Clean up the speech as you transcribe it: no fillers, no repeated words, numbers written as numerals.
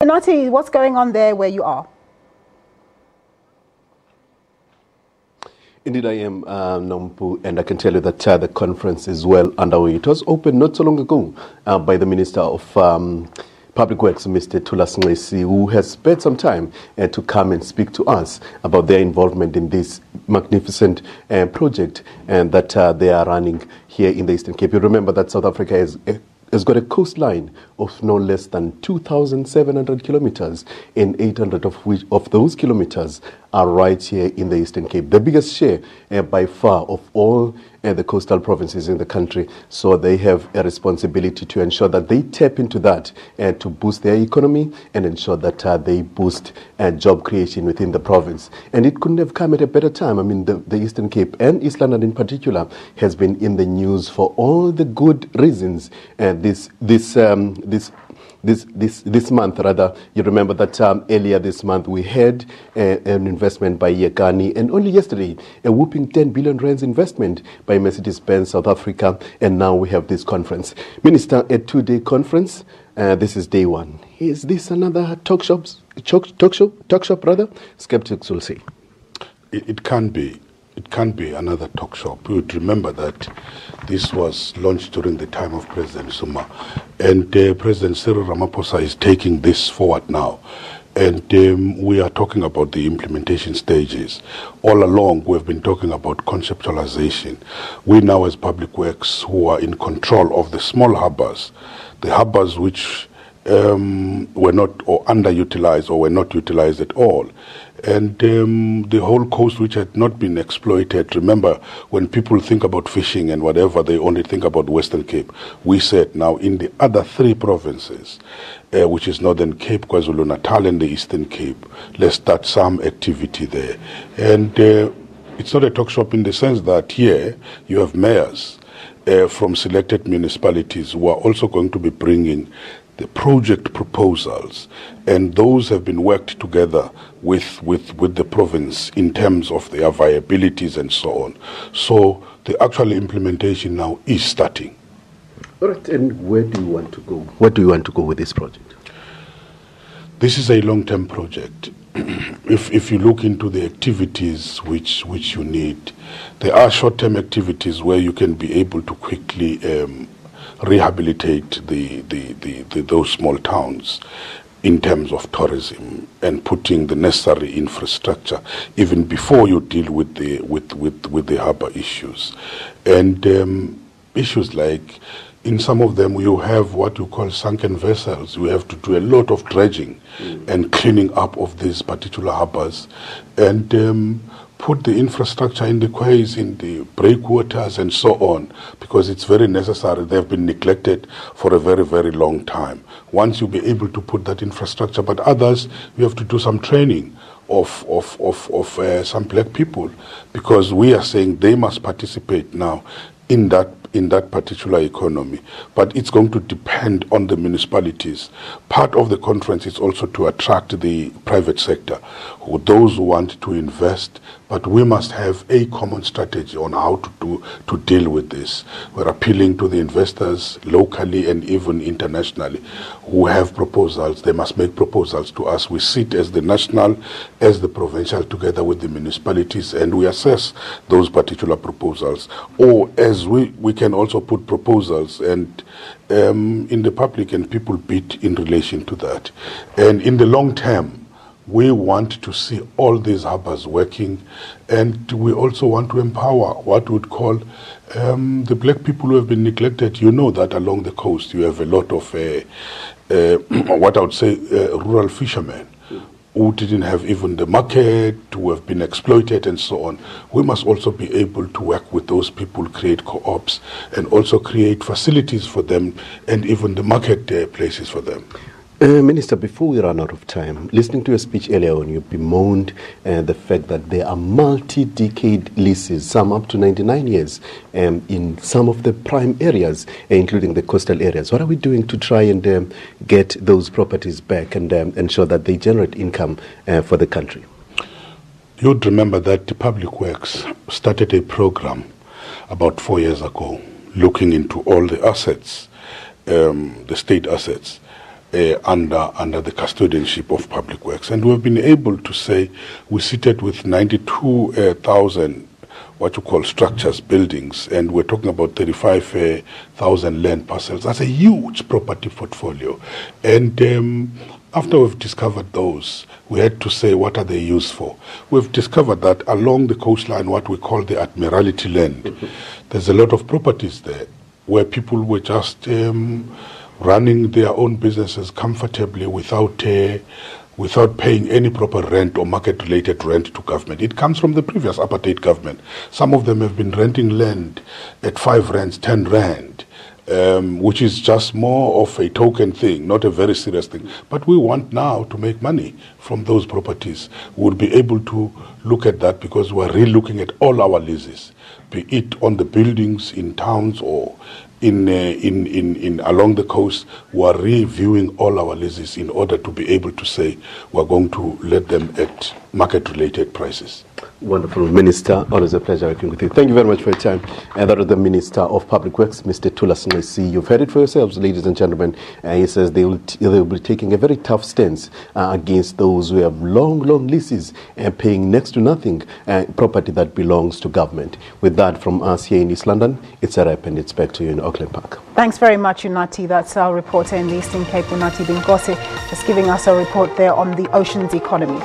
Unathi, what's going on there where you are? Indeed, I am, Nompu, and I can tell you that the conference is well underway. It was opened not so long ago by the Minister of Public Works, Mr. Thulas Nxesi, who has spent some time to come and speak to us about their involvement in this magnificent project that they are running here in the Eastern Cape. You remember that South Africa has got a coastline of no less than 2,700 kilometers, and 800 of those kilometers are right here in the Eastern Cape. The biggest share by far of all the coastal provinces in the country. So they have a responsibility to ensure that they tap into that to boost their economy and ensure that they boost job creation within the province. And it couldn't have come at a better time. I mean, the Eastern Cape and East London in particular has been in the news for all the good reasons. This month, rather, you remember that earlier this month we had an investment by Yekani, and only yesterday a whooping 10 billion rands investment by Mercedes-Benz South Africa, and now we have this conference. Minister, a 2-day conference. This is day one. Is this another talk shop? Rather, skeptics will say. It can be. It can't be another talk shop. You would remember that this was launched during the time of President Zuma, and President Cyril Ramaphosa is taking this forward now. And we are talking about the implementation stages. All along, we've been talking about conceptualization. We now, as Public Works, who are in control of the small harbours, the harbours which were not or underutilized or were not utilized at all, and the whole coast which had not been exploited. Remember, when people think about fishing and whatever, they only think about Western Cape. We said now in the other 3 provinces, which is Northern Cape, KwaZulu-Natal and the Eastern Cape, let's start some activity there. And it's not a talk shop in the sense that here you have mayors from selected municipalities who are also going to be bringing the project proposals, and those have been worked together with the province in terms of their viabilities and so on. So the actual implementation now is starting. All right, and where do you want to go? Where do you want to go with this project? This is a long-term project. If you look into the activities which you need, there are short-term activities where you can be able to quickly rehabilitate those small towns in terms of tourism and putting the necessary infrastructure even before you deal with the harbour issues. And issues like, in some of them you have what you call sunken vessels. You have to do a lot of dredging and cleaning up of these particular harbours, and put the infrastructure in the quays, in the breakwaters and so on, because it's very necessary. They've been neglected for a very, very long time. Once you'll be able to put that infrastructure, but others, we have to do some training of some black people, because we are saying they must participate now in that particular economy. But it's going to depend on the municipalities. Part of the conference is also to attract the private sector, those who want to invest, but we must have a common strategy on how to deal with this. We're appealing to the investors locally and even internationally who have proposals. They must make proposals to us. We sit as the national, as the provincial, together with the municipalities, and we assess those particular proposals. Or as we can also put proposals and in the public, and people bid in relation to that. And in the long term, we want to see all these harbours working, and we also want to empower what we would call the black people who have been neglected. You know that along the coast you have a lot of what I would say rural fishermen who didn't have even the market, who have been exploited and so on. We must also be able to work with those people, create co-ops, and also create facilities for them and even the market places for them. Minister, before we run out of time, listening to your speech earlier on, you bemoaned the fact that there are multi-decade leases, some up to 99 years, in some of the prime areas, including the coastal areas. What are we doing to try and get those properties back and ensure that they generate income for the country? You'd remember that the Public Works started a program about 4 years ago, looking into all the assets, the state assets. under the custodianship of Public Works. And we've been able to say we seated with 92,000 what you call structures, buildings, and we're talking about 35,000 land parcels. That's a huge property portfolio. And after we've discovered those, we had to say, what are they used for? We've discovered that along the coastline, what we call the Admiralty land, there's a lot of properties there where people were just running their own businesses comfortably without paying any proper rent or market-related rent to government. It comes from the previous apartheid government. Some of them have been renting land at 5 rands, 10 rand, which is just more of a token thing, not a very serious thing. But we want now to make money from those properties. We'll be able to look at that because we're re-looking at all our leases, be it on the buildings in towns or in along the coast. We're reviewing all our leases in order to be able to say we're going to let them at market-related prices. Wonderful. Minister, always a pleasure working with you. Thank you very much for your time. And that is the Minister of Public Works, Mr. Tulasnesi. You've heard it for yourselves, ladies and gentlemen. He says they will be taking a very tough stance against those who have long leases and paying next to nothing property that belongs to government. With that, from us here in East London, it's a wrap, and it's back to you in Auckland Park. Thanks very much, Unathi. That's our reporter in the Eastern Cape, Unathi Binqose, just giving us a report there on the ocean's economy.